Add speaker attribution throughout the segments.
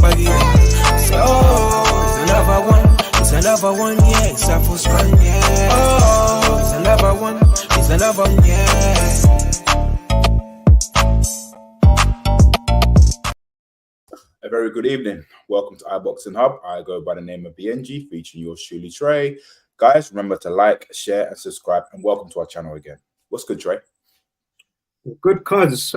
Speaker 1: It's another one, yeah. It's a full span, yeah. Oh, it's another one, yeah.
Speaker 2: A very good evening. Welcome to iBoxingHub. I go by the name of BNG, featuring yours truly, Trey. Guys, remember to like, share, and subscribe, and welcome to our channel again. What's good, Trey?
Speaker 3: Good, cuz.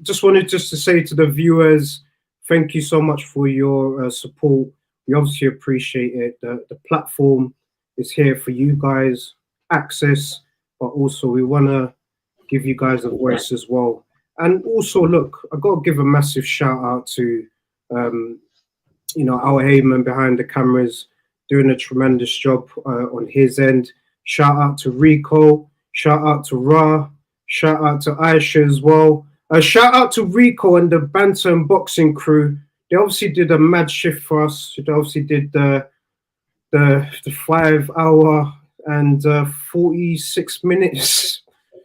Speaker 3: Just wanted to say to the viewers, thank you so much for your support. We obviously appreciate it. The platform is here for you guys, access, but also we want to give you guys a voice as well. And also, look, I've got to give a massive shout out to, our Heyman behind the cameras, doing a tremendous job on his end. Shout out to Rico, shout out to Ra, shout out to Aisha as well. Shout out to Rico and the Banter and Boxing crew. They obviously did a mad shift for us. They obviously did the 5 hour and 46 minutes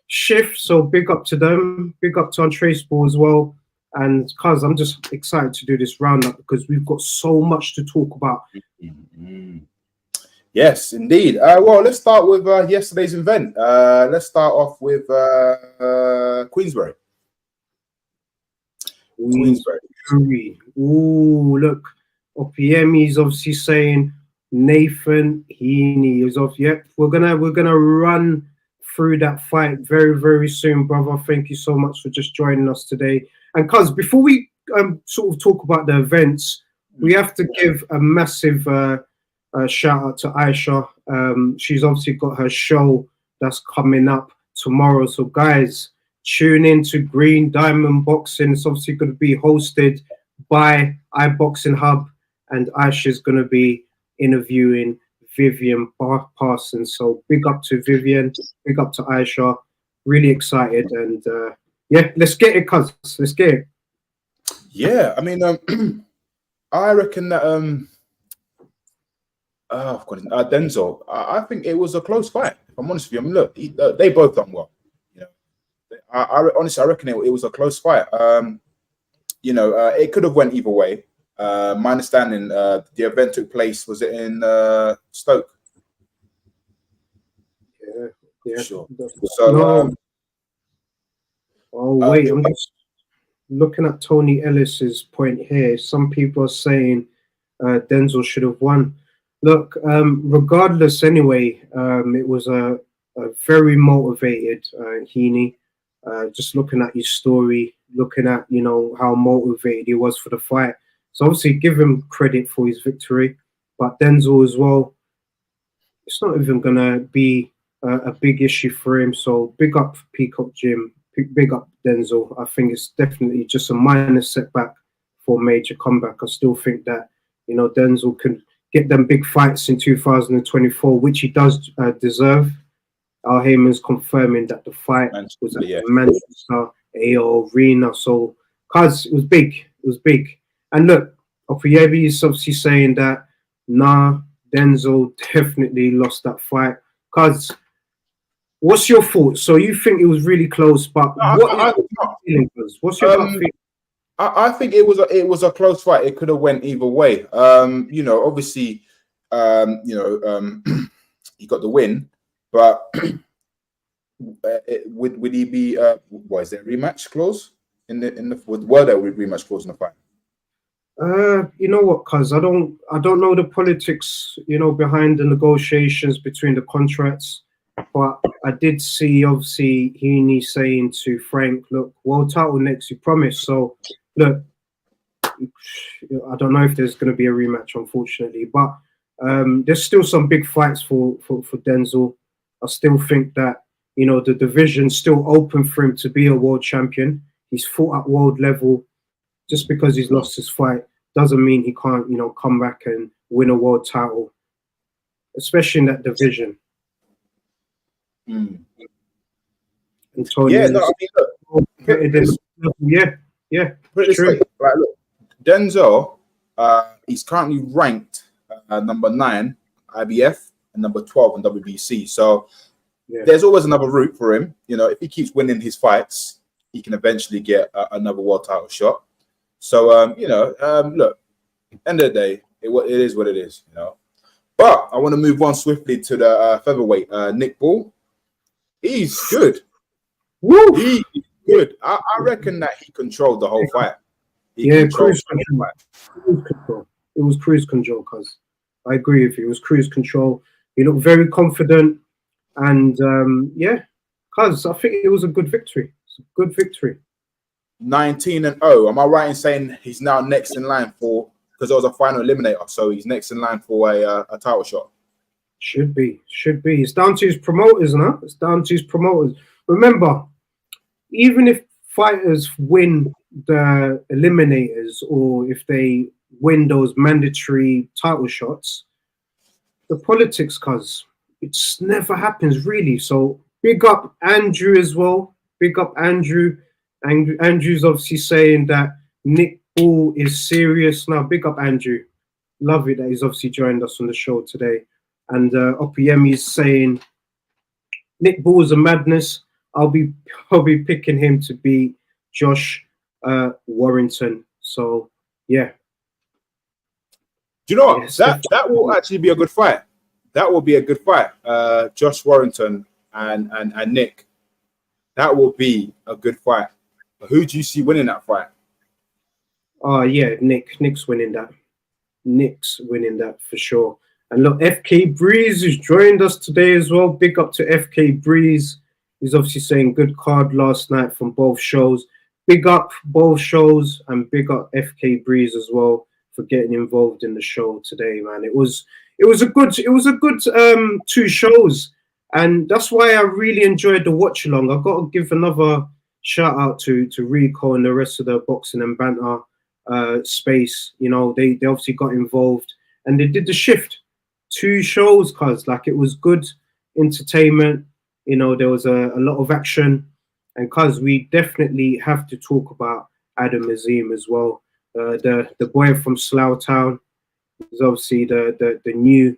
Speaker 3: shift. So big up to them. Big up to Untraceable as well. And cuz I'm just excited to do this roundup because we've got so much to talk about.
Speaker 2: Yes, indeed. Well, let's start with yesterday's event. Let's start off with Queensbury.
Speaker 3: Ooh, look. OPM is obviously saying Nathan Heaney is off. Yep, we're gonna run through that fight very, very soon, brother. Thank you so much for just joining us today. And cuz before we sort of talk about the events, we have to give a massive shout out to Aisha. She's obviously got her show that's coming up tomorrow. So guys, tune in to Green Diamond Boxing. It's obviously going to be hosted by iBoxingHub, and Aisha's going to be interviewing Vivian Parsons. So big up to Vivian, big up to Aisha. Really excited, and yeah, let's get it, cuz. Let's get it.
Speaker 2: Yeah, I mean, I reckon that Denzel. I think it was a close fight. If I'm honest with you, I mean, look, they both done well. I honestly, I reckon it was a close fight. It could have went either way. My understanding, the event took place, was it in Stoke?
Speaker 3: Yeah.
Speaker 2: Sure. So,
Speaker 3: no. Wait, I'm just looking at Tony Ellis's point here. Some people are saying Denzel should have won. Look, regardless, anyway, it was a very motivated Heaney. Just looking at his story, looking at, how motivated he was for the fight. So obviously give him credit for his victory. But Denzel as well, it's not even going to be a big issue for him. So big up Peacock Gym, big up Denzel. I think it's definitely just a minor setback for a major comeback. I still think that, Denzel can get them big fights in 2024, which he does deserve. Al Heyman's confirming that the fight was at Manchester AO Arena. So, cuz it was big. It was big. And look, Opoyebi is obviously saying that, nah, Denzel definitely lost that fight. Cuz, what's your thoughts? So you think it was really close, but what's your gut feeling?
Speaker 2: I think it was a close fight. It could have went either way. Obviously, he got the win. But would he be? Is there a rematch clause in the? Were there a rematch clause in the fight?
Speaker 3: You know what, cuz I don't know the politics, behind the negotiations between the contracts. But I did see obviously Heaney saying to Frank, "Look, world title next, you promise." So look, I don't know if there's going to be a rematch, unfortunately, but there's still some big fights for Denzel. I still think that, the division's still open for him to be a world champion. He's fought at world level. Just because he's lost his fight doesn't mean he can't, come back and win a world title, especially in that division. And Tony,
Speaker 2: yeah, no, I mean,
Speaker 3: yeah.
Speaker 2: True. Like, look, Denzel, he's currently ranked number 9 IBF and number 12 on WBC. So there's always another route for him. If he keeps winning his fights, he can eventually get another world title shot. So, look, End of the day, it is what it is, you know. But I want to move on swiftly to the featherweight. Nick Ball, he's good.
Speaker 3: Woo!
Speaker 2: He's good. I reckon that he controlled the whole fight.
Speaker 3: Cruise control. Cruise control. It was cruise control, cuz I agree with you. It was cruise control. He looked very confident, and cuz I think it was a good victory. It's a good victory.
Speaker 2: 19-0. Am I right in saying he's now next in line for, because there was a final eliminator, so he's next in line for a title shot?
Speaker 3: Should be. It's down to his promoters now. It's down to his promoters. Remember, even if fighters win the eliminators or if they win those mandatory title shots, the politics, cuz it just never happens really. So big up Andrew as well. Big up Andrew. And Andrew's obviously saying that Nick Ball is serious. Now, big up Andrew. Love it that he's obviously joined us on the show today. And Opiyemi is saying Nick Ball is a madness. I'll be picking him to beat Josh Warrington. So yeah.
Speaker 2: Do you know what? Yes, that will actually be a good fight. That will be a good fight. Josh Warrington and Nick. That will be a good fight. But who do you see winning that fight?
Speaker 3: Oh yeah, Nick's winning that. Nick's winning that for sure. And look, FK Breeze has joined us today as well. Big up to FK Breeze. He's obviously saying good card last night from both shows. Big up both shows and big up FK Breeze as well for getting involved in the show today, man. It was a good 2 shows, and that's why I really enjoyed the watch along. I've got to give another shout out to Rico and the rest of the boxing and banter space. You know, they obviously got involved and they did the shift. 2 shows, cuz like it was good entertainment. You know, there was a lot of action, and cuz we definitely have to talk about AZIM as well. The boy from Slough Town is obviously the new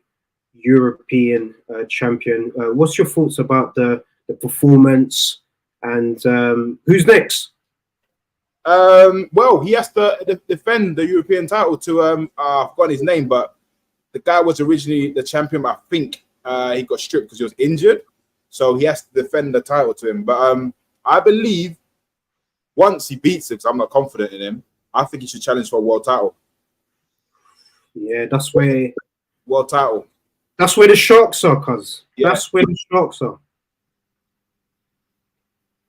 Speaker 3: European champion. What's your thoughts about the performance, and who's next?
Speaker 2: Well, he has to defend the European title to I've forgotten his name, but the guy was originally the champion. But I think he got stripped because he was injured, so he has to defend the title to him. But I believe once he beats him, because I'm not confident in him, I think he should challenge for a world title.
Speaker 3: Yeah, that's where
Speaker 2: world title.
Speaker 3: That's where the sharks are, cuz.
Speaker 2: Yeah.
Speaker 3: That's where the sharks are.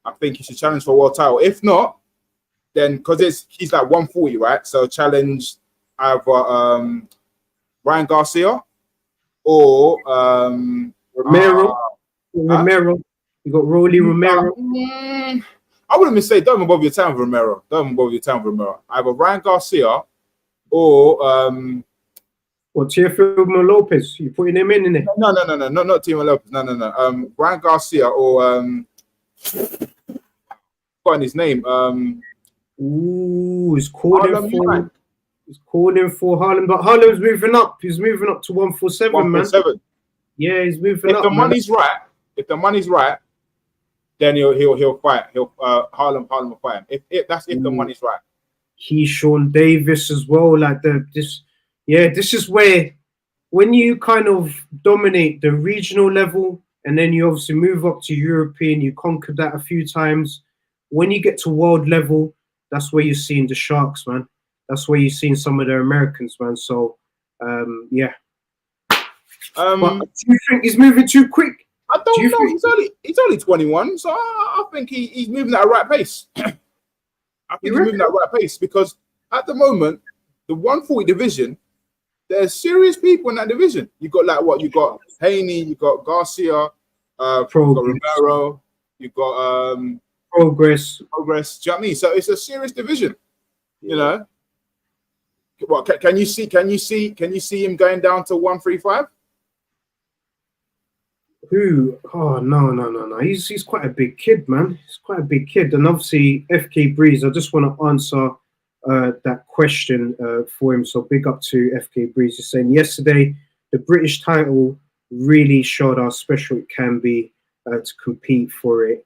Speaker 2: I think he should challenge for a world title. If not, then because he's like 140, right? So challenge either Ryan Garcia or
Speaker 3: Romero. Romero. You got Rolly Romero.
Speaker 2: I wouldn't even say don't even bother your time with Romero. Don't even bother your time with Romero. Either Ryan Garcia or
Speaker 3: Teofimo Lopez. You putting him in it?
Speaker 2: No, not Teofimo Lopez. No. Ryan Garcia or forgotten his name.
Speaker 3: He's calling for Harlem, but Harlem's moving up. He's moving up to 147, man. Yeah, he's moving up.
Speaker 2: If the money's right, then he'll fight. Harlem will fight him. If the money's right.
Speaker 3: Keyshawn Davis as well. Like this is where when you kind of dominate the regional level and then you obviously move up to European, you conquered that a few times. When you get to world level, that's where you're seeing the sharks, man. That's where you're seeing some of the Americans, man. So, yeah. But do you think he's moving too quick?
Speaker 2: I don't know. He's only 21, so I think he's moving at a right pace. He's moving at a right pace because at the moment, the 140 division, there's serious people in that division. You got you got HEANEY, you got Garcia, you got Romero, you got Progress. Do you know what I mean? So it's a serious division. You know. What can you see him going down to 135?
Speaker 3: Who? Oh no. He's quite a big kid, man. He's quite a big kid. And obviously FK Breeze, I just want to answer that question for him. So big up to FK Breeze. He's saying yesterday the British title really showed how special it can be to compete for it.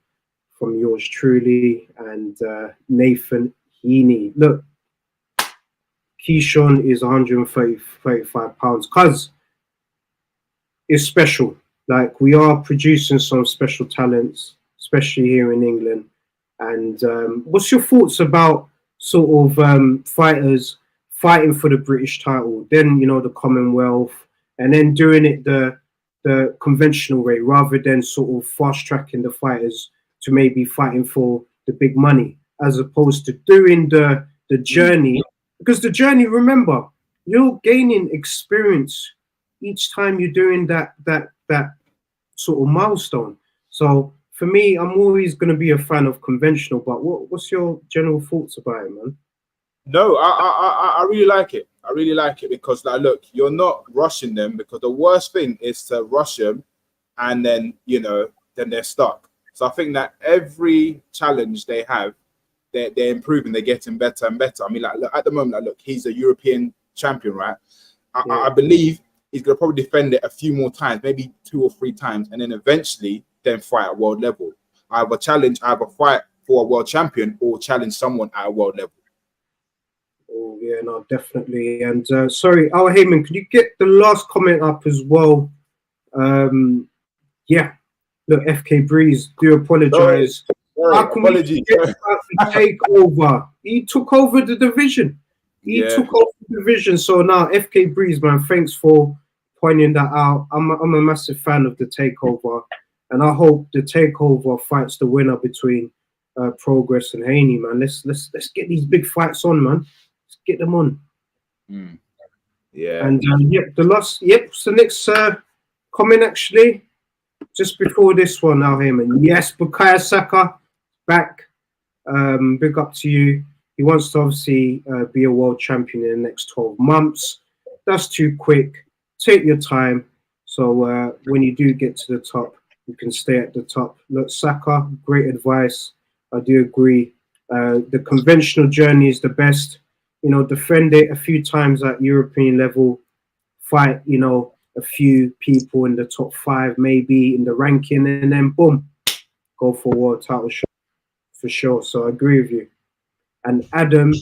Speaker 3: From yours truly and Nathan HEANEY. Look, Keyshawn is 135 pounds because it's special. Like, we are producing some special talents, especially here in England. And what's your thoughts about sort of fighters fighting for the British title, then, you know, the Commonwealth, and then doing it the conventional way rather than sort of fast tracking the fighters to maybe fighting for the big money, as opposed to doing the journey? Because the journey, remember, you're gaining experience each time you're doing that sort of milestone. So for me, I'm always going to be a fan of conventional. But what's your general thoughts about it, man?
Speaker 2: No, I really like it. I really like it because, like, look, you're not rushing them, because the worst thing is to rush them and then, you know, then they're stuck. So I think that every challenge they have, they're improving, they're getting better and better. I mean, like, look, at the moment, like, look, he's a European champion, right? I believe he's going to probably defend it a few more times, maybe 2 or 3 times, and then eventually then fight at world level. Either fight for a world champion or challenge someone at a world level.
Speaker 3: Oh, yeah, no, definitely. And sorry, Al Heyman, could you get the last comment up as well? Yeah, look, FK Breeze, do apologize. How can we get about the takeover? He took over the division. He took over the division. So now, FK Breeze, man, thanks for pointing that out. I'm a massive fan of the takeover, and I hope the takeover fights the winner between Progress and HEANEY, man. Let's get these big fights on, man. Let's get them on.
Speaker 2: Yeah.
Speaker 3: And so next comment, actually, just before this one now, Heyman. Yes, Bukayo Saka back. Big up to you. He wants to obviously be a world champion in the next 12 months. That's too quick. Take your time. So when you do get to the top, you can stay at the top. Look, Saka, great advice. I do agree. The conventional journey is the best. You know, defend it a few times at European level. Fight, you know, a few people in the top 5, maybe in the ranking, and then boom, go for a world title shot for sure. So I agree with you. And Adam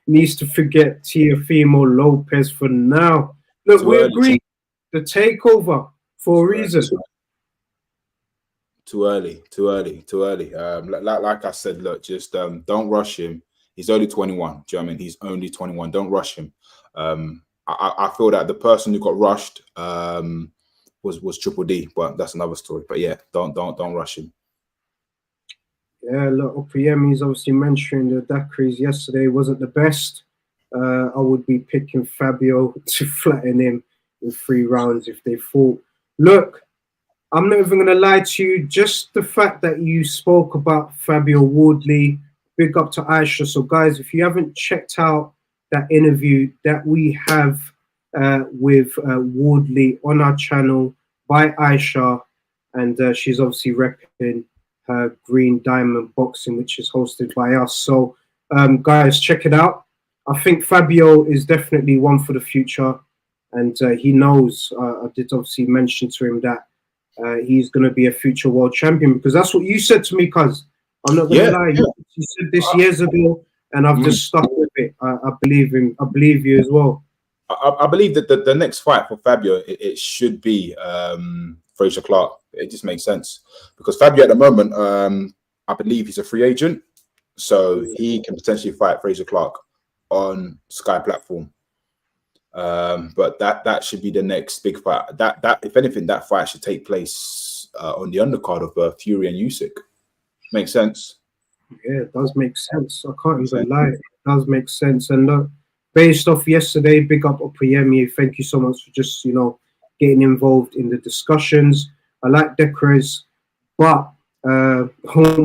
Speaker 3: needs to forget Teofimo Lopez for now. Look, we agree. The takeover for a reason.
Speaker 2: Too early. Like I said, look, just don't rush him. He's only 21. Do you know what I mean? He's only 21. Don't rush him. I feel that the person who got rushed was Triple D, but that's another story. But yeah, don't rush him.
Speaker 3: Yeah, look, Opeyemi's obviously mentioned the Daiquiris yesterday wasn't the best. I would be picking Fabio to flatten him in 3 rounds if they fought. Look, I'm not even going to lie to you. Just the fact that you spoke about Fabio Wardley, big up to Aisha. So, guys, if you haven't checked out that interview that we have with Wardley on our channel by Aisha, and she's obviously repping her Green Diamond Boxing, which is hosted by us. So, guys, check it out. I think Fabio is definitely one for the future, and he knows. I did obviously mention to him that he's going to be a future world champion, because that's what you said to me, cuz. I'm not going to lie. You said this years ago, and I've just stuck with it. I believe him. I believe you as well.
Speaker 2: I believe that the next fight for Fabio, it should be Fraser Clark. It just makes sense, because Fabio at the moment, I believe he's a free agent, so he can potentially fight Fraser Clark on Sky platform. But that should be the next big fight. That if anything, that fight should take place on the undercard of Fury and Usyk. Makes sense.
Speaker 3: Yeah, it does make sense. I can't even lie. It does make sense. And look, based off yesterday, big up Opeyemi. Thank you so much for just, you know, getting involved in the discussions. I like Decrez, but oh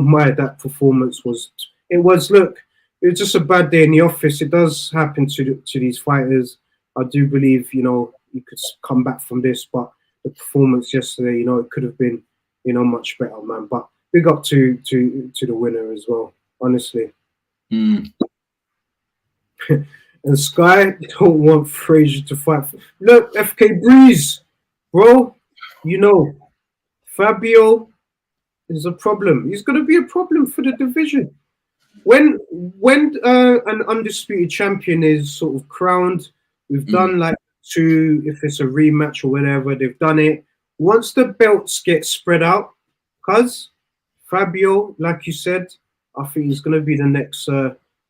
Speaker 3: my, that performance was look, it was just a bad day in the office. It does happen to these fighters. I do believe, you know, you could come back from this, but the performance yesterday, you know, it could have been, you know, much better, man. But big up to the winner as well, honestly. And Sky don't want Frazier to fight. Look, FK Breeze, bro, you know, Fabio is a problem. He's going to be a problem for the division. when an undisputed champion is sort of crowned, we've done like two, if it's a rematch or whatever, they've done it. Once the belts get spread out, cuz Fabio, like you said, I think he's gonna be the next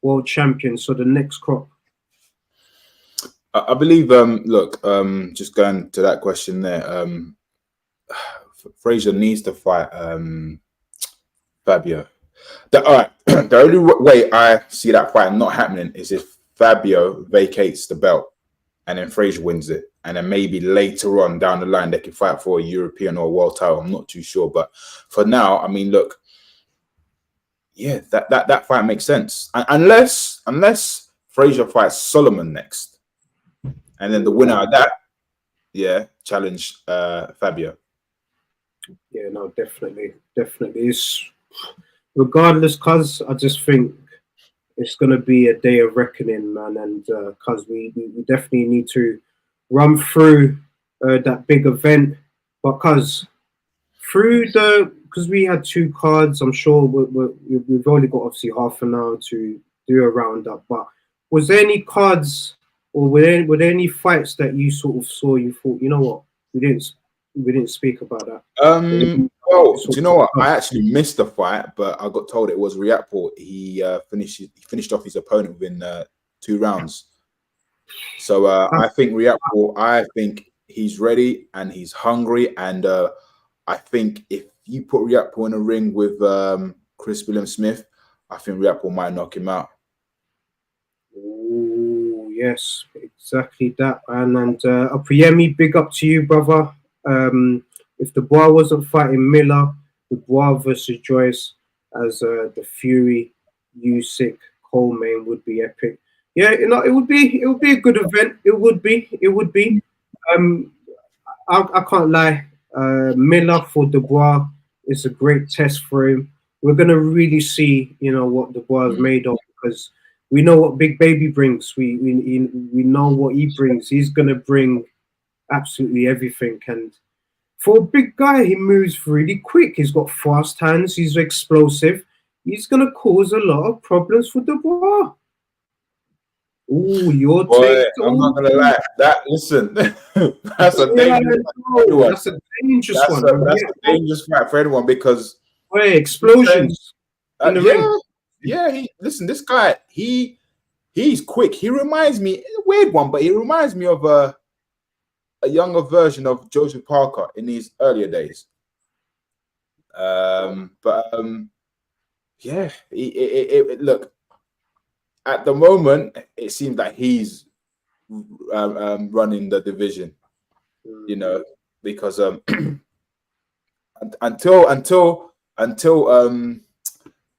Speaker 3: world champion, so the next crop.
Speaker 2: I believe look, just going to that question there, Frazier needs to fight Fabio. All right, the only way I see that fight not happening is if Fabio vacates the belt and then Frazier wins it, and then maybe later on down the line they can fight for a European or a world title. I'm not too sure, but for now, I mean, look, yeah, that fight makes sense, unless Frazier fights Solomon next, and then the winner of that, yeah, challenge Fabio.
Speaker 3: Yeah, no, definitely. It's regardless, cuz I just think it's gonna be a day of reckoning, man, and cuz we definitely need to run through that big event, but cuz because we had two cards, I'm sure we've only got obviously half an hour to do a roundup. But was there any cards or were there any fights that you sort of saw? You thought, you know what, we didn't speak about that.
Speaker 2: Well, do you know what? I actually missed the fight, but I got told it was Riakpo. He finished off his opponent within 2 rounds. So I think Riakpo, I think he's ready and he's hungry, and I think if you put Riakpo in a ring with Chris William Smith, I think Riakpo might knock him out.
Speaker 3: Oh, yes, exactly that. And Apriyemi, big up to you, brother. If the Bois wasn't fighting Miller, the Bois versus Joyce as the Fury, Usyk, Coleman would be epic. Yeah, you know, it would be a good event. It would be. I can't lie. Miller for Dubois is a great test for him. We're gonna really see, you know, what Dubois is made of, because we know what Big Baby brings. We know what he brings. He's gonna bring absolutely everything. And for a big guy, he moves really quick. He's got fast hands. He's explosive. He's gonna cause a lot of problems for Dubois. Oh, your take.
Speaker 2: I'm not gonna lie. Listen, that's a dangerous one.
Speaker 3: That's a dangerous one.
Speaker 2: That's a dangerous fight for anyone, because
Speaker 3: explosions in the ring.
Speaker 2: Yeah, listen, this guy, he's quick. He reminds me, a weird one, but he reminds me of a younger version of Joseph Parker in his earlier days. Yeah, look. At the moment, it seems like he's running the division, you know, because until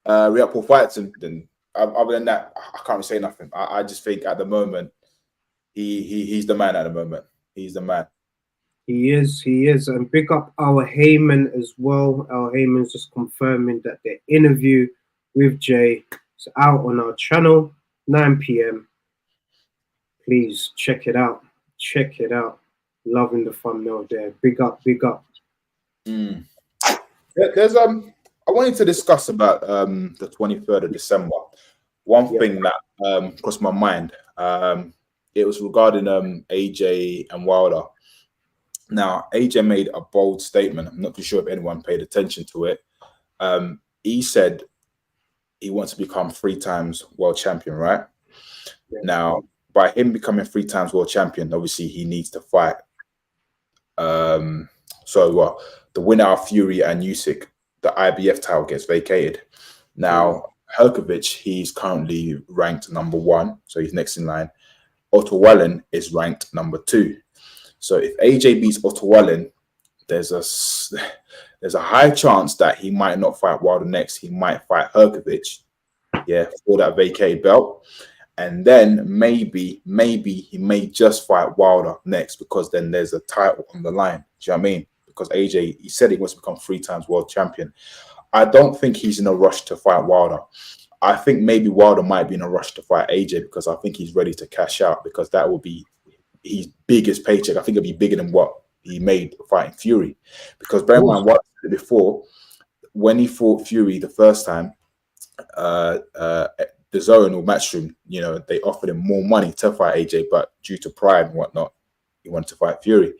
Speaker 2: Riakpo fights him, then other than that, I can't say nothing. I just think at the moment, he's the man. At the moment, he's the man.
Speaker 3: He is, and big up our Heyman as well. Our Heyman's just confirming that the interview with Jay is out on our channel, 9 p.m. Please check it out. Check it out. Loving the thumbnail there. Big up.
Speaker 2: There's I wanted to discuss about the 23rd of December. One thing that crossed my mind. It was regarding AJ and Wilder. Now, AJ made a bold statement. I'm not too sure if anyone paid attention to it. He said he wants to become 3 times world champion, right? Yeah. Now, by him becoming 3 times world champion, obviously he needs to fight. The winner of Fury and Usyk, the IBF title gets vacated. Now, Herkovich, he's currently ranked number 1, so he's next in line. Otto Wallen is ranked number 2. So if AJ beats Otto Wallen, there's a high chance that he might not fight Wilder next. He might fight Herkovich, for that vacated belt. And then maybe he may just fight Wilder next, because then there's a title on the line. Do you know what I mean? Because AJ, he said he wants to become 3 times world champion. I don't think he's in a rush to fight Wilder. I think maybe Wilder might be in a rush to fight AJ, because I think he's ready to cash out, because that will be his biggest paycheck. I think it'll be bigger than what he made fighting Fury. Because bear in mind what I said before, when he fought Fury the first time, the Zone or Matchroom, you know, they offered him more money to fight AJ, but due to pride and whatnot, he wanted to fight Fury.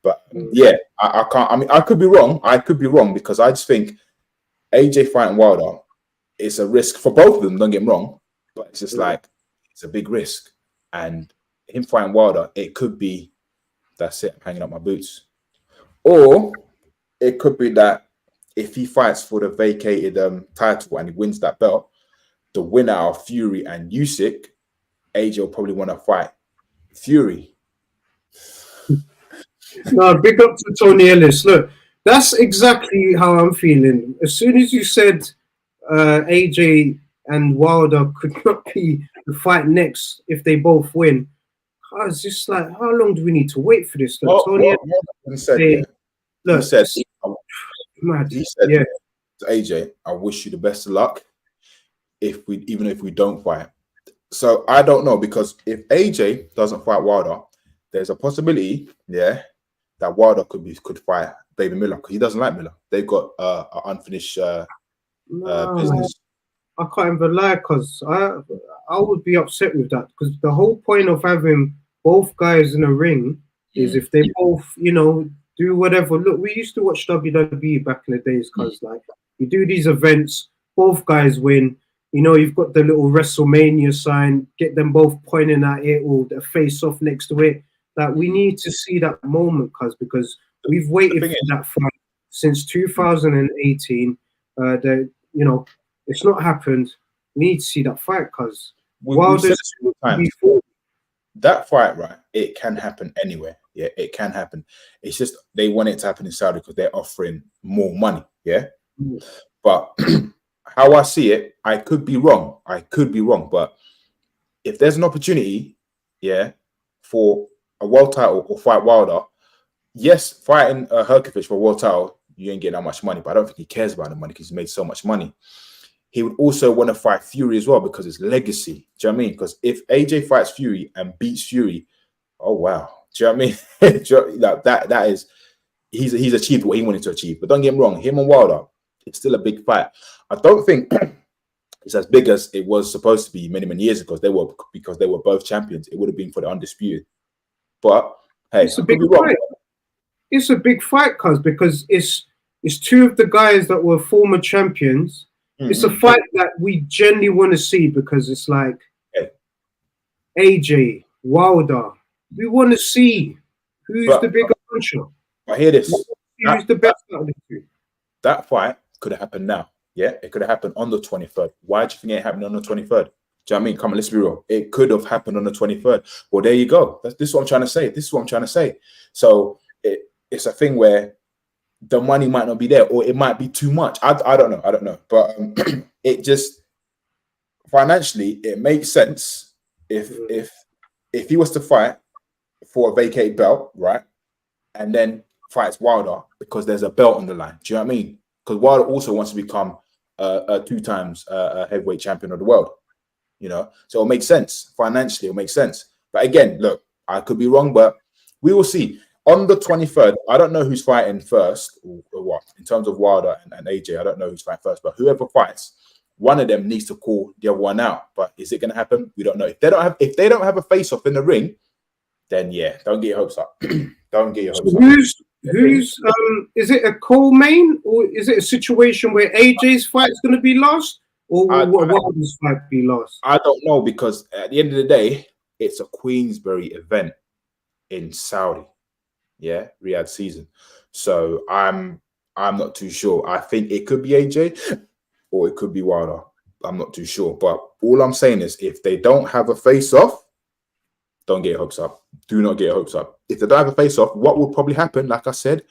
Speaker 2: But yeah, I can't. I mean, I could be wrong. I could be wrong because I just think AJ fighting Wilder is a risk for both of them. Don't get me wrong, but it's just like it's a big risk, and him fighting Wilder, it could be that's it. I'm hanging up my boots, or it could be that if he fights for the vacated title and he wins that belt, the winner of Fury and Usyk, AJ will probably want to fight Fury.
Speaker 3: No, big up to Tony Ellis. Look, that's exactly how I'm feeling. As soon as you said AJ and Wilder could not be the fight next if they both win, I was just like, how long do we need to wait for this? Look, Tony
Speaker 2: Ellis said,
Speaker 3: look,
Speaker 2: he said to AJ, I wish you the best of luck even if we don't fight. So I don't know, because if AJ doesn't fight Wilder, there's a possibility, that Wilder could fight Baby Miller, because he doesn't like Miller. They've got an unfinished business.
Speaker 3: I can't even lie, because I would be upset with that, because the whole point of having both guys in a ring is if they both, you know, do whatever. Look, we used to watch WWE back in the days, because like you do these events, both guys win. You know, you've got the little WrestleMania sign, get them both pointing at it or the face off next to it. That we need to see that moment, because we've waited for that fight since 2018. That, you know, it's not happened. We need to see that fight, because
Speaker 2: that fight, right? It can happen anywhere. Yeah, it can happen. It's just they want it to happen in Saudi because they're offering more money. Yeah, but how I see it, I could be wrong. But if there's an opportunity, for a world title or fight Wilder, yes, fighting Herkovich for a world title, you ain't getting that much money, but I don't think he cares about the money because he's made so much money. He would also want to fight Fury as well because it's legacy. Do you know what I mean? Because if AJ fights Fury and beats Fury, oh wow. Do you know what I mean? Like that is he's achieved what he wanted to achieve. But don't get me wrong, him and Wilder, it's still a big fight. I don't think it's as big as it was supposed to be many years ago. Because they were both champions. It would have been for the undisputed. But hey,
Speaker 3: it's a big fight. It's a big fight, because it's two of the guys that were former champions. It's a fight that we genuinely want to see, because it's like AJ, Wilder. We want to see who's the bigger puncher.
Speaker 2: I hear this.
Speaker 3: Who's the best out of the two?
Speaker 2: That fight could have happened now. Yeah, it could have happened on the 23rd. Why do you think it happened on the 23rd? Do you know what I mean? Come on, let's be real. It could have happened on the 23rd. Well, there you go. This is what I'm trying to say. So it's a thing where the money might not be there, or it might be too much. I don't know. But it just financially, it makes sense if he was to fight for a vacated belt, right, and then fights Wilder because there's a belt on the line. Do you know what I mean? Because Wilder also wants to become a 2 times heavyweight champion of the world. You know, so it makes sense financially. It makes sense. But again, look, I could be wrong, but we will see. On the 23rd, I don't know who's fighting first or what. In terms of Wilder and AJ, I don't know who's fighting first. But whoever fights, one of them needs to call the other one out. But is it going to happen? We don't know. If they don't have a face-off in the ring, then yeah, don't get your hopes up. Don't get your hopes up.
Speaker 3: Who's is it a co-main, or is it a situation where AJ's fight is going to be lost, or Wilder's fight be lost?
Speaker 2: I don't know, because at the end of the day, it's a Queensbury event in Saudi. Yeah, Riyadh season. So I'm not too sure. I think it could be AJ or it could be Wilder. I'm not too sure. But all I'm saying is, if they don't have a face-off, don't get your hopes up. Do not get your hopes up. If they don't have a face-off, what will probably happen, like I said,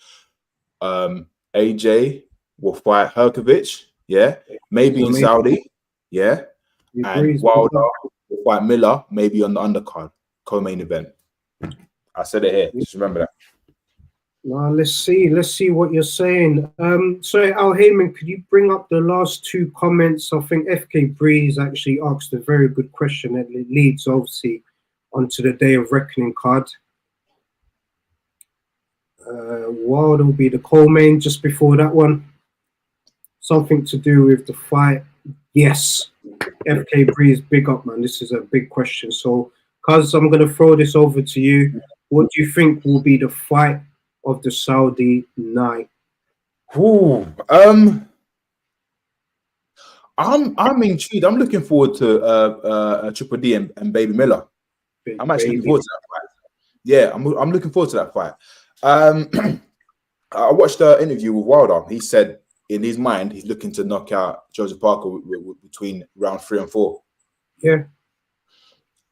Speaker 2: AJ will fight Herkovich, maybe in Saudi, and Wilder will fight Miller, maybe on the undercard, co-main event. I said it here. Just remember that.
Speaker 3: Well, let's see what you're saying. Sorry, Al Heyman, could you bring up the last 2 comments? I think FK Breeze actually asked a very good question that leads obviously onto the Day of Reckoning card. Wilder will be the co-main just before that one. Something to do with the fight Yes, FK Breeze, big up, man. This is a big question. So, Cuz, I'm going to throw this over to you. What do you think will be the fight of the Saudi night?
Speaker 2: Ooh, I'm intrigued. I'm looking forward to Triple D and Baby Miller.
Speaker 3: Big
Speaker 2: I'm actually looking
Speaker 3: baby.
Speaker 2: forward to that fight. Yeah, I'm looking forward to that fight. I watched the interview with Wilder. He said in his mind he's looking to knock out Joseph Parker between round 3 and 4.
Speaker 3: Yeah.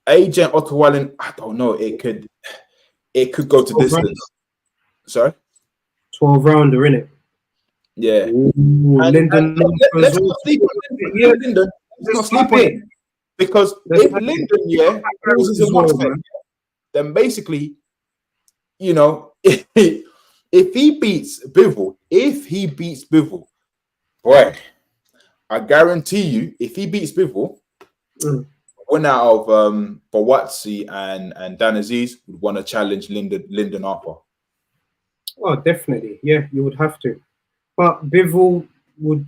Speaker 2: Agent Otto Wallen, I don't know. It could go to
Speaker 3: 12
Speaker 2: distance.
Speaker 3: rounder.
Speaker 2: Sorry.
Speaker 3: 12 rounder, innit?
Speaker 2: Yeah.
Speaker 3: Ooh,
Speaker 2: And
Speaker 3: Lyndon.
Speaker 2: let's not sleep on Lyndon. Let's not sleep on him. Because if Lyndon, causes a must then basically, you know, if he beats Bivol, boy, I guarantee you, if he beats Bivol, one out of Bawatsi and Dan Aziz would want to challenge Lyndon Harper.
Speaker 3: Oh, definitely. Yeah, you would have to. But Bivol would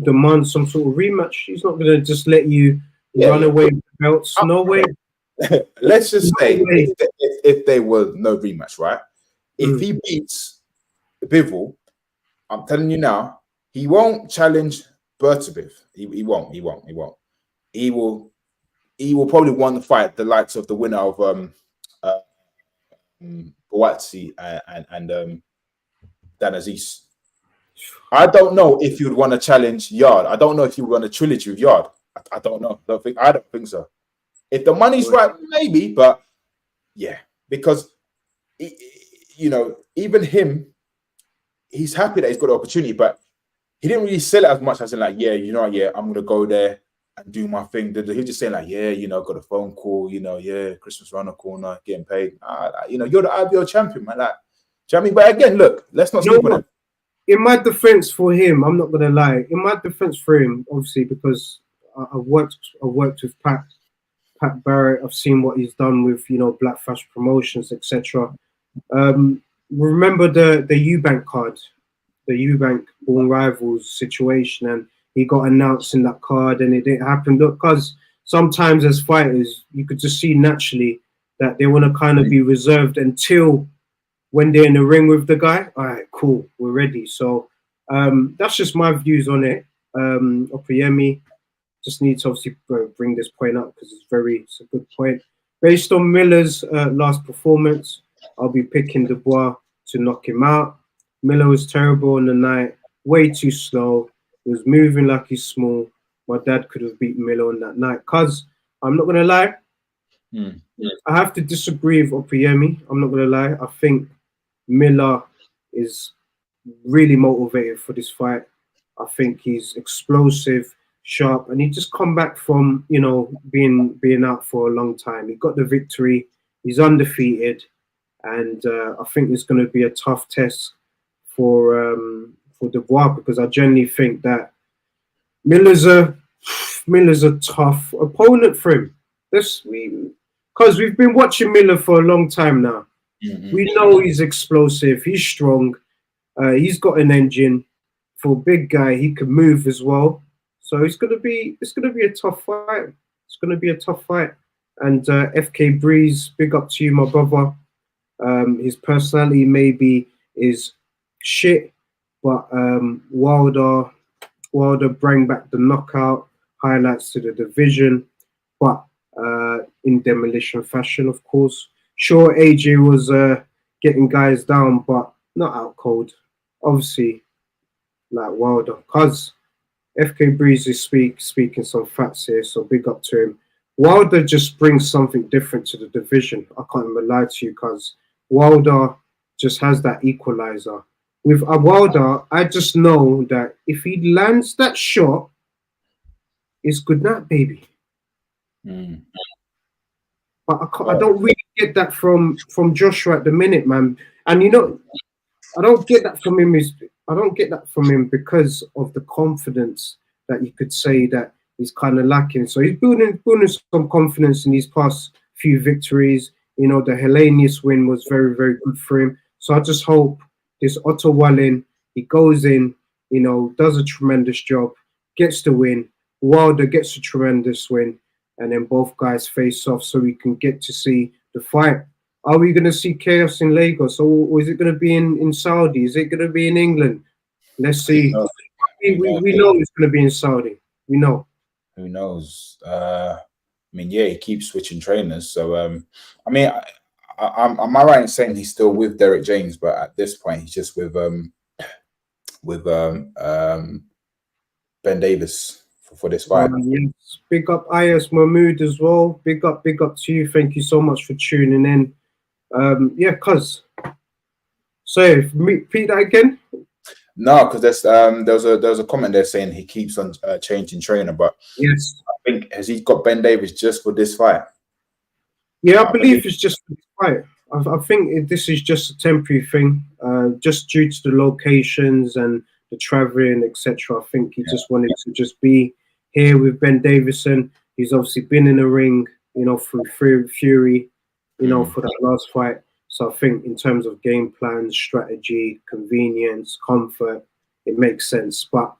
Speaker 3: demand some sort of rematch. He's not going to just let you run away with the belts. No way.
Speaker 2: Let's just say if there was no rematch, right? If he beats Bivol, I'm telling you now, he won't challenge Bertabiv. He won't. He will probably want to fight the likes of the winner of Bawatsi and Dan Aziz. I don't know if you would want to challenge Yard. I don't know if you would want a trilogy with Yard. I don't know. I don't think so. If the money's right, maybe, but yeah, because you know, even him, he's happy that he's got the opportunity, but he didn't really sell it as much as in like, I'm gonna go there and do my thing. He was just saying like, got a phone call, Christmas around the corner, getting paid. You're the IBO champion, man. Like, do you know what I mean? But again, look, let's not sleep on him.
Speaker 3: In my defense for him, I'm not gonna lie. In my defense for him, obviously, because I worked with Pat Barrett. I've seen what he's done with Black Flash Promotions, etc. Remember the Eubank card, the Eubank Born Rivals situation, and he got announced in that card, and it didn't happen. Look, because sometimes as fighters, you could just see naturally that they want to kind of be reserved until when they're in the ring with the guy. All right, cool, we're ready. So that's just my views on it. Opeyemi, just need to obviously bring this point up because it's a good point. Based on Miller's last performance, I'll be picking Dubois to knock him out. Miller was terrible on the night, way too slow. He was moving like he's small. My dad could have beat Miller on that night. Cause I'm not gonna lie, I have to disagree with Opeyemi. I'm not gonna lie. I think Miller is really motivated for this fight. I think he's explosive, sharp, and he just come back from being out for a long time. He got the victory. He's undefeated, and I think it's going to be a tough test for Dubois, because I genuinely think that Miller's a tough opponent for him. Because we've been watching Miller for a long time now. We know he's explosive. He's strong. He's got an engine. For a big guy, he can move as well. So it's gonna be a tough fight. It's gonna be a tough fight. And FK Breeze, big up to you, my brother. His personality maybe is shit, but Wilder bring back the knockout, highlights to the division, but in demolition fashion, of course. Sure, AJ was getting guys down, but not out cold. Obviously, like Wilder, because FK Breeze is speaking some facts here, so big up to him. Wilder just brings something different to the division. I can't even lie to you, because Wilder just has that equalizer. With Wilder, I just know that if he lands that shot, it's good night, baby. But I don't really get that from Joshua at the minute, man. And I don't get that from him. I don't get that from him because of the confidence that you could say that he's kind of lacking. So he's building some confidence in these past few victories. The Hellenius win was very, very good for him. So I just hope this Otto Wallin, he goes in, does a tremendous job, gets the win, Wilder gets a tremendous win, and then both guys face off, so we can get to see the fight. Are we going to see chaos in Lagos, or is it going to be in Saudi? Is it going to be in England? Let's see. We know it's going to be in Saudi. We know.
Speaker 2: Who knows? I mean, yeah, he keeps switching trainers. So, I mean, am I right in saying he's still with Derek James, but at this point he's just with Ben Davis for this fight?
Speaker 3: Yes. Big up Ayas Mahmood as well. Big up to you. Thank you so much for tuning in. Yeah, cuz. So repeat that again.
Speaker 2: No, because there was a comment there saying he keeps on changing trainer, but
Speaker 3: yes,
Speaker 2: I think has he got Ben Davis just for this fight?
Speaker 3: Yeah, I believe it's just for this fight. I think this is just a temporary thing, just due to the locations and the traveling, etc. I think he just wanted to just be here with Ben Davison. He's obviously been in the ring, you know, through Fury, you know, for that last fight. So I think in terms of game plan, strategy, convenience, comfort, it makes sense. But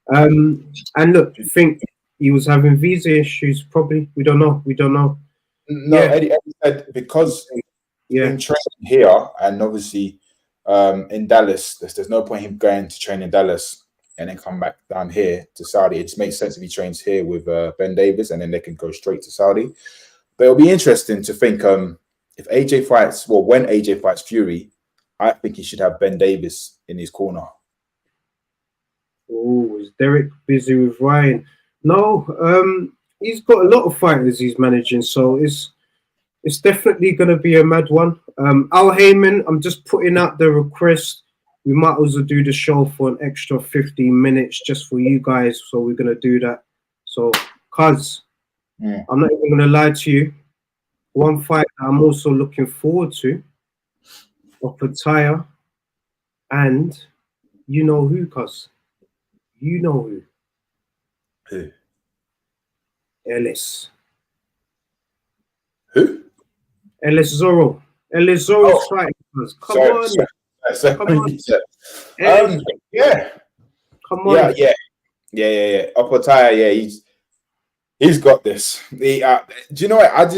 Speaker 3: and look, I think he was having visa issues. Probably, we don't know.
Speaker 2: No, Eddie said because in training here and obviously in Dallas, there's no point him going to train in Dallas and then come back down here to Saudi. It just makes sense if he trains here with Ben Davis and then they can go straight to Saudi. But it'll be interesting to think if AJ fights, well, when AJ fights Fury, I think he should have Ben Davis in his corner.
Speaker 3: Oh, is Derek busy with Ryan? No, he's got a lot of fighters he's managing, so it's definitely going to be a mad one. Al Heyman, I'm just putting out the request. We might also do the show for an extra 15 minutes just for you guys, so we're going to do that. So, cuz, I'm not even going to lie to you. One fight that I'm also looking forward to, Opataya, and you know who, cuz? You know who?
Speaker 2: Who?
Speaker 3: Ellis.
Speaker 2: Who?
Speaker 3: Ellis Zorro. Ellis Zorro's fighting, cuz. Come on.
Speaker 2: Yeah.
Speaker 3: Come on.
Speaker 2: Yeah. Opataya, he's got this. Do you know what?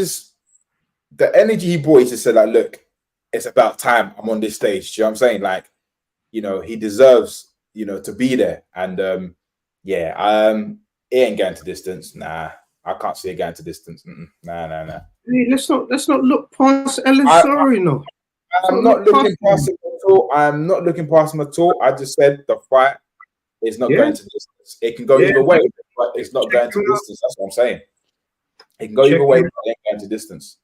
Speaker 2: The energy he brought, he just said, like, look, it's about time I'm on this stage. Do you know what I'm saying? Like, you know, he deserves, you know, to be there. And he ain't going to distance. Nah, I can't see it going to distance. Nah.
Speaker 3: Hey, let's not look past Ellis Zorro, no.
Speaker 2: I'm not looking past him at all. I'm not looking past him at all. I just said the fight is not going to distance. It can go either way, but it's not going to distance. That's what I'm saying. It can go either way, but it ain't going to distance.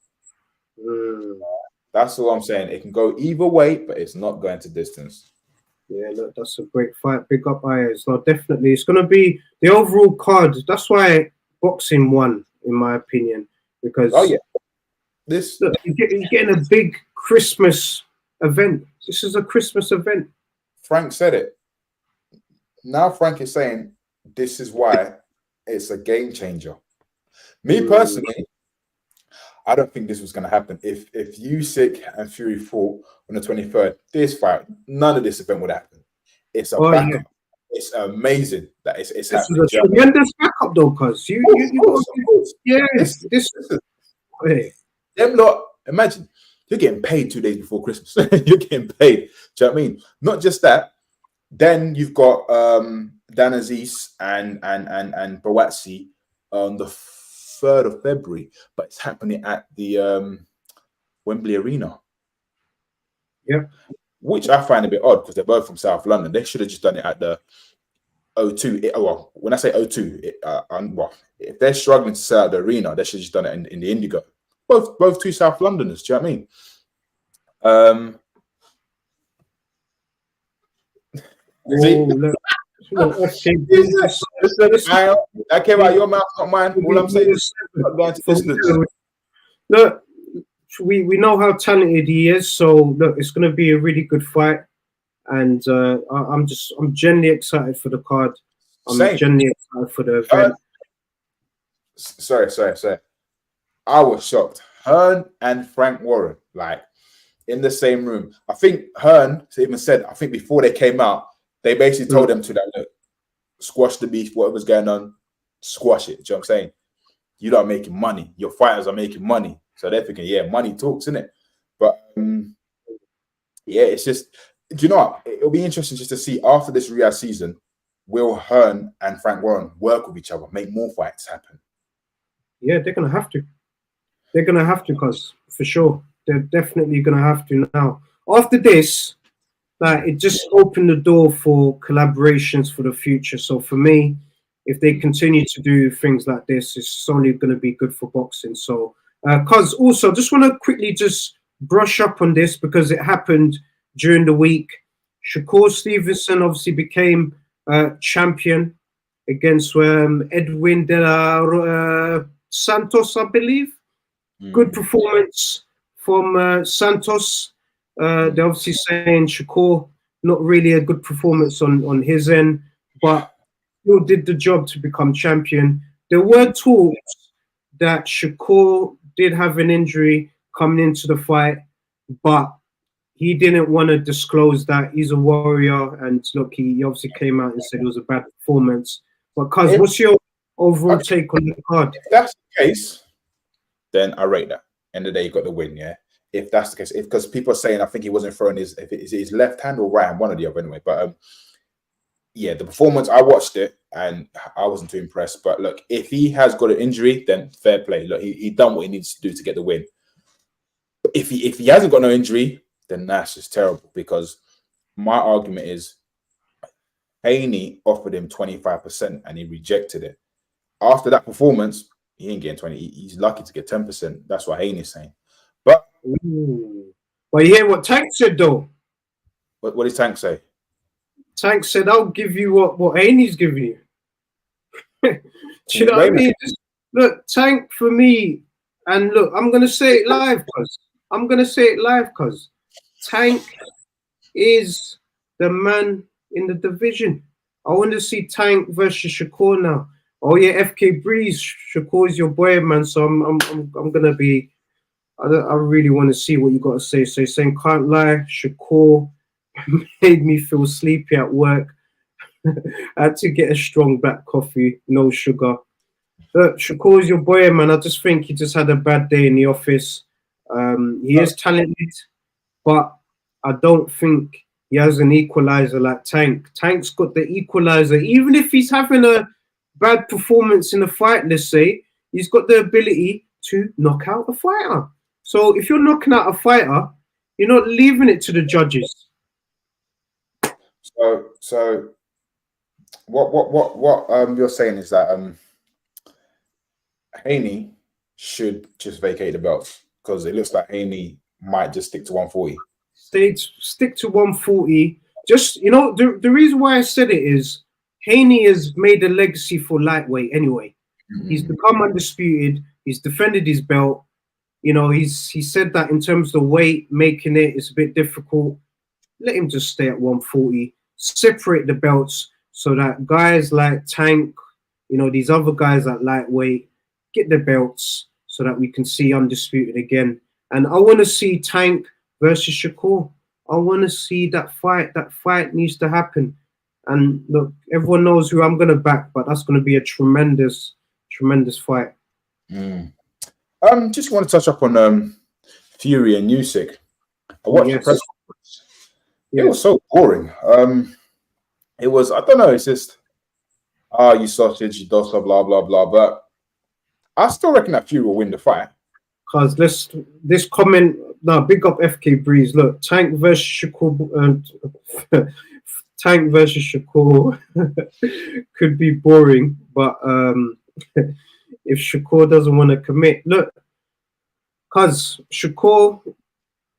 Speaker 2: That's all I'm saying. It can go either way, but it's not going to distance.
Speaker 3: Yeah, look, that's a great fight. Big up Ayers. No, definitely. It's going to be the overall card. That's why boxing won, in my opinion. Because look, you're getting a big Christmas event. This is a Christmas event.
Speaker 2: Frank said it. Now Frank is saying this is why it's a game changer. Me personally, I don't think this was going to happen. If Usyk and Fury fought on the 23rd, this fight, none of this event would happen. It's a backup. Yeah. It's amazing that it's
Speaker 3: this
Speaker 2: happening.
Speaker 3: This is a tremendous backup, though, because
Speaker 2: them lot, imagine you're getting paid 2 days before Christmas. You're getting paid. Do you know what I mean? Not just that. Then you've got Dan Aziz and Bawatsi on the 3rd of February, but it's happening at the Wembley Arena.
Speaker 3: Yeah,
Speaker 2: which I find a bit odd because they're both from South London. They should have just done it at the O2. Well, when I say O2, if they're struggling to sell out the arena, they should have just done it in the Indigo. Both two South Londoners. Do you know what I mean? That came out of your mouth, not mine. All I'm saying is not going to distance.
Speaker 3: Look, we know how talented he is, so look, it's going to be a really good fight, and I'm genuinely excited for the card. I'm genuinely excited for the event.
Speaker 2: Sorry. I was shocked. Hearn and Frank Warren, like in the same room. I think Hearn even said, I think before they came out, they basically told them to look, squash the beef, whatever's going on, squash it. Do you know what I'm saying? You're not making money. Your fighters are making money. So they're thinking, yeah, money talks, isn't it? But yeah, it's just, do you know what? It'll be interesting just to see after this Riyadh season, will Hearn and Frank Warren work with each other, make more fights happen?
Speaker 3: Yeah, they're going to have to. They're going to have to, cuz, for sure. They're definitely going to have to now. After this, like, it just opened the door for collaborations for the future. So for me, if they continue to do things like this, it's only going to be good for boxing. So, cuz, also, just want to quickly just brush up on this because it happened during the week. Shakur Stevenson obviously became champion against Edwin de la Santos, I believe. Good performance from Santos. They're obviously saying Shakur, not really a good performance on his end, but still did the job to become champion. There were talks that Shakur did have an injury coming into the fight, but he didn't want to disclose that. He's a warrior, and look, he obviously came out and said it was a bad performance. But cuz, what's your overall take on the card?
Speaker 2: If that's the case, then I rate that. End of the day, you got the win, yeah. If that's the case, because people are saying I think he wasn't throwing his left hand or right hand, one or the other anyway. But yeah, the performance, I watched it and I wasn't too impressed. But look, if he has got an injury, then fair play. Look, he done what he needs to do to get the win. If he hasn't got no injury, then that's just terrible. Because my argument is, HEANEY offered him 25% and he rejected it. After that performance, he ain't getting 20. He's lucky to get 10%. That's what HEANEY's saying. But
Speaker 3: well, you hear what Tank said though?
Speaker 2: What did Tank say?
Speaker 3: Tank said, "I'll give you what HEANEY's giving you." Do you know what I mean? Just, look, Tank for me, and look, I'm gonna say it live, cuz Tank is the man in the division. I want to see Tank versus Shakur now. Oh yeah, FK Breeze, Shakur's your boy, man. So I'm gonna be. I really want to see what you got to say. So you're saying, can't lie, Shakur made me feel sleepy at work. I had to get a strong black coffee, no sugar. But Shakur's your boy, man. I just think he just had a bad day in the office. He is talented, but I don't think he has an equalizer like Tank. Tank's got the equalizer. Even if he's having a bad performance in a fight, let's say, he's got the ability to knock out a fighter. So if you're knocking out a fighter, you're not leaving it to the judges.
Speaker 2: So what you're saying is that HEANEY should just vacate the belt because it looks like HEANEY might just stick to 140.
Speaker 3: Stick to 140. Just, you know, the reason why I said it is HEANEY has made a legacy for lightweight anyway. He's become undisputed. He's defended his belt. You know, he said that in terms of the weight, making it is a bit difficult. Let him just stay at 140. Separate the belts so that guys like Tank, you know, these other guys at lightweight, get the belts so that we can see undisputed again. And I want to see Tank versus Shakur. I want to see that fight. That fight needs to happen. And look, everyone knows who I'm going to back, but that's going to be a tremendous, tremendous fight.
Speaker 2: Just want to touch up on Fury and Usyk. I watched the press conference. It was so boring. It was, I don't know, it's just, you sausage, you dosa, blah, blah, blah. But I still reckon that Fury will win the fight.
Speaker 3: Because this comment, now big up FK Breeze. Look, Tank versus Shakur, Tank versus Shakur could be boring, but if Shakur doesn't want to commit, look, because Shakur,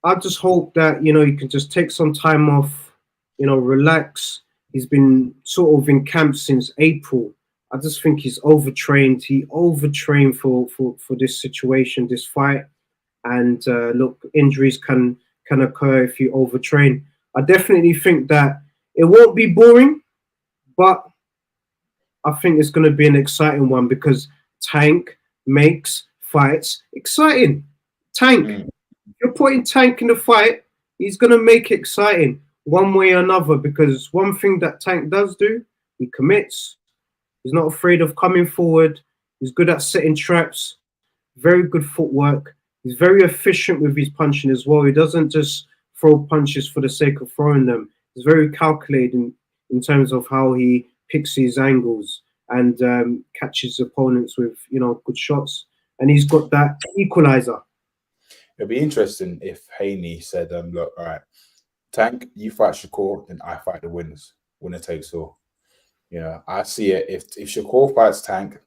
Speaker 3: I just hope that, you know, you can just take some time off, you know, relax. He's been sort of in camp since April. I just think he's overtrained. He overtrained for this situation, this fight. And look, injuries can occur if you overtrain. I definitely think that it won't be boring, but I think it's going to be an exciting one because Tank makes fights exciting. Tank, if you're putting Tank in the fight, he's going to make it exciting one way or another because one thing that Tank does do, he commits. He's not afraid of coming forward. He's good at setting traps. Very good footwork. He's very efficient with his punching as well. He doesn't just throw punches for the sake of throwing them. He's very calculating in terms of how he picks his angles and catches opponents with, you know, good shots. And he's got that equalizer.
Speaker 2: It'd be interesting if HEANEY said, look, all right, Tank, you fight Shakur, then I fight the winners. Winner takes all. You know, I see it. If Shakur fights Tank,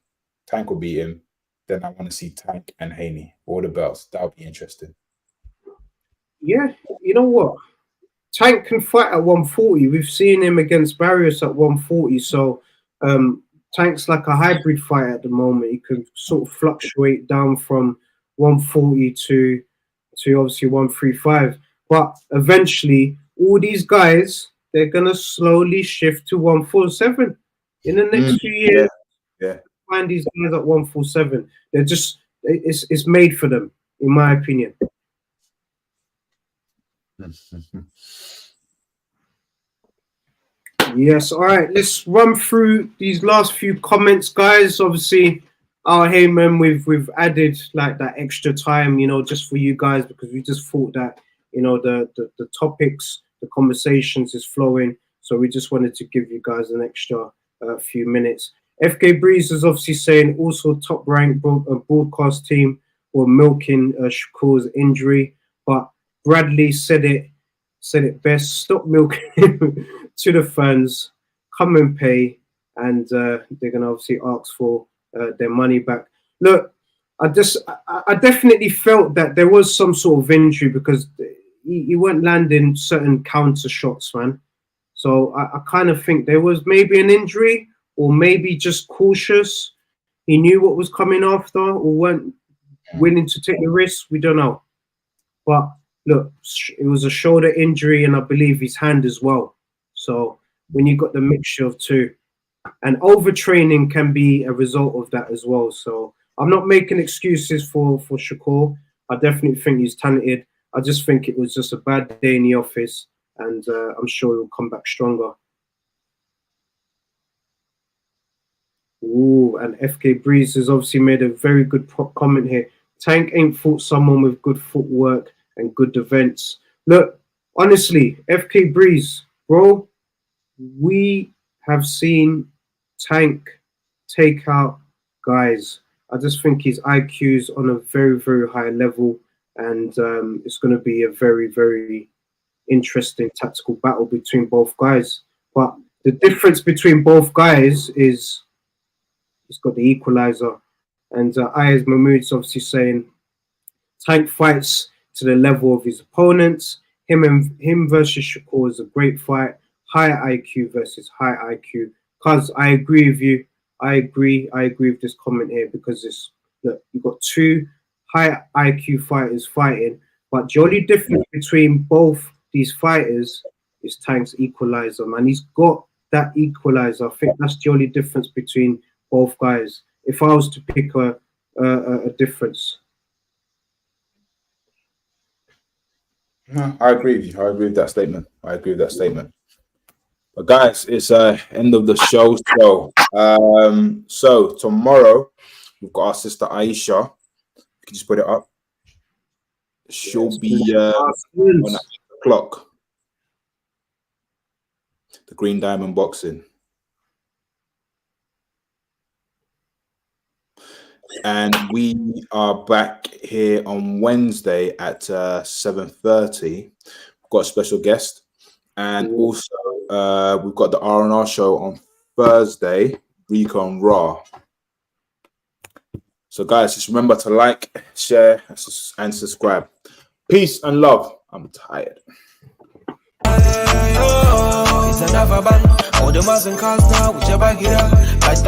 Speaker 2: Tank will beat him. Then I want to see Tank and HEANEY, all the belts. That would be interesting.
Speaker 3: Yeah, you know what? Tank can fight at 140. We've seen him against Barrios at 140. So Tank's like a hybrid fighter at the moment. He can sort of fluctuate down from 140 to obviously 135. But eventually, all these guys, they're going to slowly shift to 147 in the next few years.
Speaker 2: Yeah.
Speaker 3: Find these guys at 147. They're just, it's made for them, in my opinion. Yes, all right, let's run through these last few comments, guys. Obviously, our Heyman, we've added like that extra time, you know, just for you guys, because we just thought that, you know, the topics, the conversations is flowing, so we just wanted to give you guys an extra few minutes. FK Breeze is obviously saying also top ranked broadcast team were milking Shakur's injury, but Bradley said it best. Stop milking him to the fans, come and pay, and they're gonna obviously ask for their money back. Look, I definitely felt that there was some sort of injury because he weren't landing certain counter shots, man. So I kind of think there was maybe an injury, or maybe just cautious. He knew what was coming after, or weren't willing to take the risk. We don't know. But look, it was a shoulder injury, and I believe his hand as well. So when you got the mixture of two, and overtraining can be a result of that as well. So I'm not making excuses for Shakur. I definitely think he's talented. I just think it was just a bad day in the office, and I'm sure he'll come back stronger. Ooh, and FK Breeze has obviously made a very good comment here. Tank ain't fought someone with good footwork and good defense. Look, honestly, FK Breeze, bro, we have seen Tank take out guys. I just think his IQ's on a very, very high level, and it's going to be a very, very interesting tactical battle between both guys. But the difference between both guys is he's got the equalizer, and Ayaz Mahmoud's obviously saying Tank fights to the level of his opponents. Him versus Shakur is a great fight. High IQ versus high IQ. Cuz I agree with you. I agree with this comment here, because it's, look, you've got two high IQ fighters fighting, but the only difference between both these fighters is Tank's equalizer, man. He's got that equalizer. I think that's the only difference between both guys, if I was to pick a difference.
Speaker 2: No, I agree with you. I agree with that statement. But guys, it's end of the show. So tomorrow we've got our sister Aisha. You can just put it up. She'll be on 8 o'clock. The Green Diamond Boxing. And we are back here on Wednesday at 7:30. We've got a special guest, and also we've got the RnR show on Thursday, Rico and Raw. So guys, just remember to like, share, and subscribe. Peace and love. I'm tired. It's another band. All the Muslim cars now, whichever get up.